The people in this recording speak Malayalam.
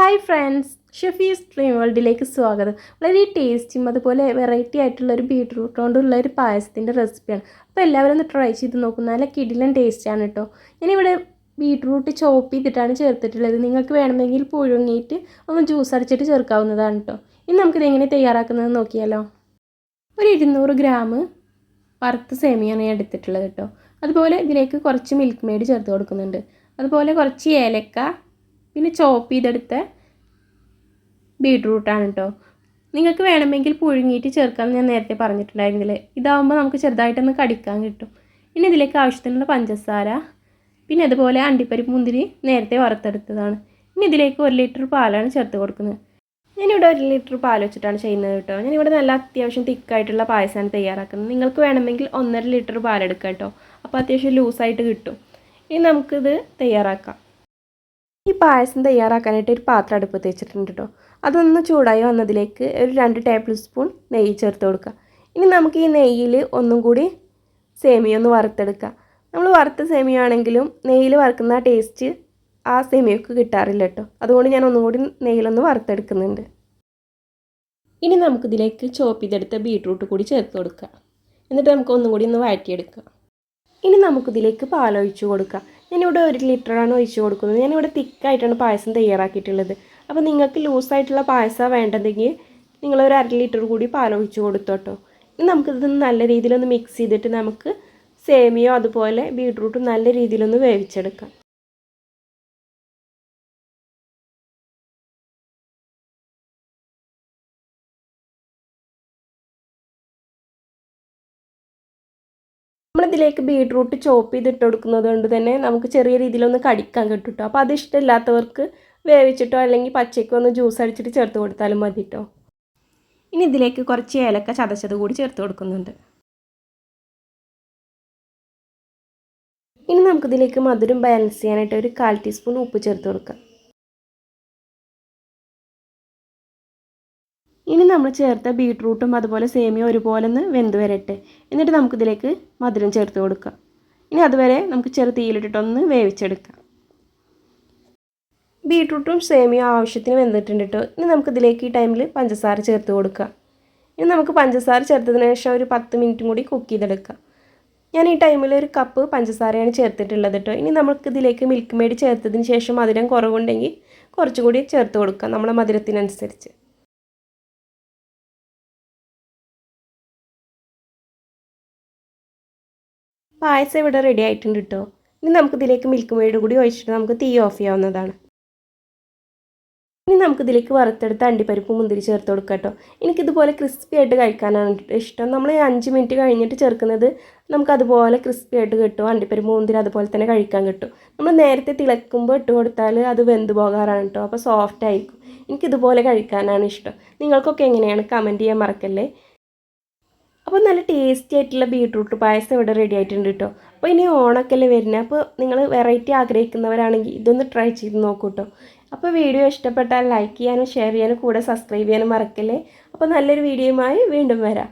ഹായ് ഫ്രണ്ട്സ്, ഷെഫീസ് ഡ്രീം വേൾഡിലേക്ക് സ്വാഗതം. വളരെ ടേസ്റ്റിയും അതുപോലെ വെറൈറ്റി ആയിട്ടുള്ളൊരു ബീട്രൂട്ട് കൊണ്ടുള്ള ഒരു പായസത്തിൻ്റെ റെസിപ്പിയാണ്. അപ്പോൾ എല്ലാവരും ഒന്ന് ട്രൈ ചെയ്ത് നോക്കും. നല്ല കിടിലൻ ടേസ്റ്റാണ് കേട്ടോ. ഞാനിവിടെ ബീട്രൂട്ട് ചോപ്പ് ചെയ്തിട്ടാണ് ചേർത്തിട്ടുള്ളത്. നിങ്ങൾക്ക് വേണമെങ്കിൽ പുഴുങ്ങിയിട്ട് ഒന്ന് ജ്യൂസ് അടിച്ചിട്ട് ചേർക്കാവുന്നതാണ് കേട്ടോ. ഇനി നമുക്കിത് എങ്ങനെ തയ്യാറാക്കുന്നത് നോക്കിയാലോ. ഒരു 200 ഗ്രാം വറുത്ത സേമിയാണ് ഞാൻ എടുത്തിട്ടുള്ളത് കേട്ടോ. അതുപോലെ ഇതിലേക്ക് കുറച്ച് മിൽക്ക് മെയ്ഡ് ചേർത്ത് കൊടുക്കുന്നുണ്ട്. അതുപോലെ കുറച്ച് ഏലക്ക, പിന്നെ ചോപ്പ് ചെയ്തെടുത്ത ബീട്രൂട്ടാണ് കേട്ടോ. നിങ്ങൾക്ക് വേണമെങ്കിൽ പുഴുങ്ങിയിട്ട് ചേർക്കാമെന്ന് ഞാൻ നേരത്തെ പറഞ്ഞിട്ടുണ്ടായിരുന്നില്ലേ. ഇതാവുമ്പോൾ നമുക്ക് ചെറുതായിട്ടൊന്ന് കടിക്കാൻ കിട്ടും. ഇനി ഇതിലേക്ക് ആവശ്യത്തിനുള്ള പഞ്ചസാര, പിന്നെ അതുപോലെ അണ്ടിപ്പരിപ്പ് മുന്തിരി നേരത്തെ വറുത്തെടുത്തതാണ്. ഇനി ഇതിലേക്ക് 1 ലിറ്റർ പാലാണ് ചേർത്ത് കൊടുക്കുന്നത്. ഞാനിവിടെ 1 ലിറ്റർ പാൽ വെച്ചിട്ടാണ് ചെയ്യുന്നത് കേട്ടോ. ഞാനിവിടെ നല്ല അത്യാവശ്യം തിക്കായിട്ടുള്ള പായസമാണ് തയ്യാറാക്കുന്നത്. നിങ്ങൾക്ക് വേണമെങ്കിൽ 1.5 ലിറ്റർ പാലെടുക്കാം കേട്ടോ. അപ്പോൾ അത്യാവശ്യം ലൂസായിട്ട് കിട്ടും. ഇനി നമുക്കിത് തയ്യാറാക്കാം. ഈ പായസം തയ്യാറാക്കാനായിട്ട് ഒരു പാത്രം അടുപ്പത്ത് വെച്ചിട്ടുണ്ട് കേട്ടോ. അതൊന്ന് ചൂടായി വന്നതിലേക്ക് ഒരു 2 ടേബിൾ സ്പൂൺ നെയ്യ് ചേർത്ത് കൊടുക്കുക. ഇനി നമുക്ക് ഈ നെയ്യിൽ ഒന്നും കൂടി സേമിയ ഒന്ന് വറുത്തെടുക്കാം. നമ്മൾ വറുത്ത സേമിയ ആണെങ്കിലും നെയ്യിൽ വറുക്കുന്ന ടേസ്റ്റ് ആ സേമിയക്ക് കിട്ടാറില്ല കേട്ടോ. അതുകൊണ്ട് ഞാൻ ഒന്നും കൂടി നെയ്യിലൊന്ന് വറുത്തെടുക്കുന്നുണ്ട്. ഇനി നമുക്കിതിലേക്ക് ചോപ്പ് ചെയ്തെടുത്ത ബീട്രൂട്ട് കൂടി ചേർത്ത് കൊടുക്കുക. എന്നിട്ട് നമുക്ക് ഒന്നും കൂടി ഒന്ന് വഴറ്റിയെടുക്കുക. ഇനി നമുക്കിതിലേക്ക് പാലൊഴിച്ച് കൊടുക്കാം. ഞാനിവിടെ 1 ലിറ്ററാണ് ഒഴിച്ച് കൊടുക്കുന്നത്. ഞാനിവിടെ തിക്കായിട്ടാണ് പായസം തയ്യാറാക്കിയിട്ടുള്ളത്. അപ്പോൾ നിങ്ങൾക്ക് ലൂസായിട്ടുള്ള പായസം വേണ്ടതെങ്കിൽ നിങ്ങളൊരു 1/2 ലിറ്റർ കൂടി പാലൊഴിച്ച് കൊടുത്തോട്ടോ. ഇനി നമുക്കിത് നല്ല രീതിയിലൊന്ന് മിക്സ് ചെയ്തിട്ട് നമുക്ക് സേമിയോ അതുപോലെ ബീട്രൂട്ടും നല്ല രീതിയിലൊന്ന് വേവിച്ചെടുക്കാം. നമ്മളിതിലേക്ക് ബീട്രൂട്ട് ചോപ്പ് ചെയ്തിട്ട് കൊടുക്കുന്നത് കൊണ്ട് തന്നെ നമുക്ക് ചെറിയ രീതിയിലൊന്ന് കടിക്കാൻ കിട്ടും കേട്ടോ. അപ്പോൾ അത് ഇഷ്ടമില്ലാത്തവർക്ക് വേവിച്ചിട്ടോ അല്ലെങ്കിൽ പച്ചയ്ക്കോ ഒന്ന് ജ്യൂസ് അടിച്ചിട്ട് ചേർത്ത് കൊടുത്താലും മതി കേട്ടോ. ഇനി ഇതിലേക്ക് കുറച്ച് ഏലക്ക ചതച്ചത് കൂടി ചേർത്ത് കൊടുക്കുന്നുണ്ട്. ഇനി നമുക്കിതിലേക്ക് മധുരം ബാലൻസ് ചെയ്യാനായിട്ട് ഒരു 1/4 ടീസ്പൂൺ ഉപ്പ് ചേർത്ത് കൊടുക്കാം. ഇനി നമ്മൾ ചേർത്ത ബീട്രൂട്ടും അതുപോലെ സേമിയ ഒരുപോലെ ഒന്ന് വെന്ത് വരട്ടെ. എന്നിട്ട് നമുക്കിതിലേക്ക് മധുരം ചേർത്ത് കൊടുക്കാം. ഇനി അതുവരെ നമുക്ക് ചെറു തീയിലിട്ടിട്ടൊന്ന് വേവിച്ചെടുക്കാം. ബീട്രൂട്ടും സേമിയ ആവശ്യത്തിന് വെന്തിട്ടുണ്ട് കേട്ടോ. ഇനി നമുക്കിതിലേക്ക് ഈ ടൈമിൽ പഞ്ചസാര ചേർത്ത് കൊടുക്കാം. ഇനി നമുക്ക് പഞ്ചസാര ചേർത്തതിന് ശേഷം ഒരു 10 മിനിറ്റും കൂടി കുക്ക് ചെയ്തെടുക്കാം. ഞാൻ ഈ ടൈമിൽ 1 കപ്പ് പഞ്ചസാരയാണ് ചേർത്തിട്ടുള്ളത് കേട്ടോ. ഇനി നമുക്കിതിലേക്ക് മിൽക്ക് മെയ്ഡ് ചേർത്തതിന് ശേഷം മധുരം കുറവുണ്ടെങ്കിൽ കുറച്ചുകൂടി ചേർത്ത് കൊടുക്കാം നമ്മളെ മധുരത്തിനനുസരിച്ച്. പായസം ഇവിടെ റെഡി ആയിട്ടുണ്ട് കേട്ടോ. ഇനി നമുക്കിതിലേക്ക് മിൽക്ക് മെയ്ഡ് കൂടി ഒഴിച്ചിട്ട് നമുക്ക് തീ ഓഫ് ചെയ്യാവുന്നതാണ്. ഇനി നമുക്കിതിലേക്ക് വറുത്തെടുത്ത അണ്ടിപ്പരിപ്പ് മുന്തിരി ചേർത്ത് കൊടുക്കാം കേട്ടോ. എനിക്കിതുപോലെ ക്രിസ്പി ആയിട്ട് കഴിക്കാനാണ് ഇഷ്ടം. നമ്മൾ 5 മിനിറ്റ് കഴിഞ്ഞിട്ട് ചേർക്കുന്നത് നമുക്കതുപോലെ ക്രിസ്പി ആയിട്ട് കിട്ടും. അണ്ടിപ്പരിപ്പ് മുന്തിരി അതുപോലെ തന്നെ കഴിക്കാൻ കിട്ടും. നമ്മൾ നേരത്തെ തിളക്കുമ്പോൾ ഇട്ട് കൊടുത്താൽ അത് വെന്ത് പോകാറാണ് കേട്ടോ. അപ്പോൾ സോഫ്റ്റ് ആയിരിക്കും. എനിക്കിതുപോലെ കഴിക്കാനാണ് ഇഷ്ടം. നിങ്ങൾക്കൊക്കെ എങ്ങനെയാണ് കമൻറ്റ് ചെയ്യാൻ മറക്കല്ലേ. അപ്പോൾ നല്ല ടേസ്റ്റി ആയിട്ടുള്ള ബീട്രൂട്ട് പായസം ഇവിടെ റെഡി ആയിട്ടുണ്ട് കേട്ടോ. അപ്പോൾ ഇനി ഓണമൊക്കെ അല്ലേ വരുന്നത്. അപ്പോൾ നിങ്ങൾ വെറൈറ്റി ആഗ്രഹിക്കുന്നവരാണെങ്കിൽ ഇതൊന്ന് ട്രൈ ചെയ്ത് നോക്കൂ കേട്ടോ. അപ്പോൾ വീഡിയോ ഇഷ്ടപ്പെട്ടാൽ ലൈക്ക് ചെയ്യാനും ഷെയർ ചെയ്യാനും കൂടെ സബ്സ്ക്രൈബ് ചെയ്യാനും മറക്കല്ലേ. അപ്പോൾ നല്ലൊരു വീഡിയോയുമായി വീണ്ടും വരാം.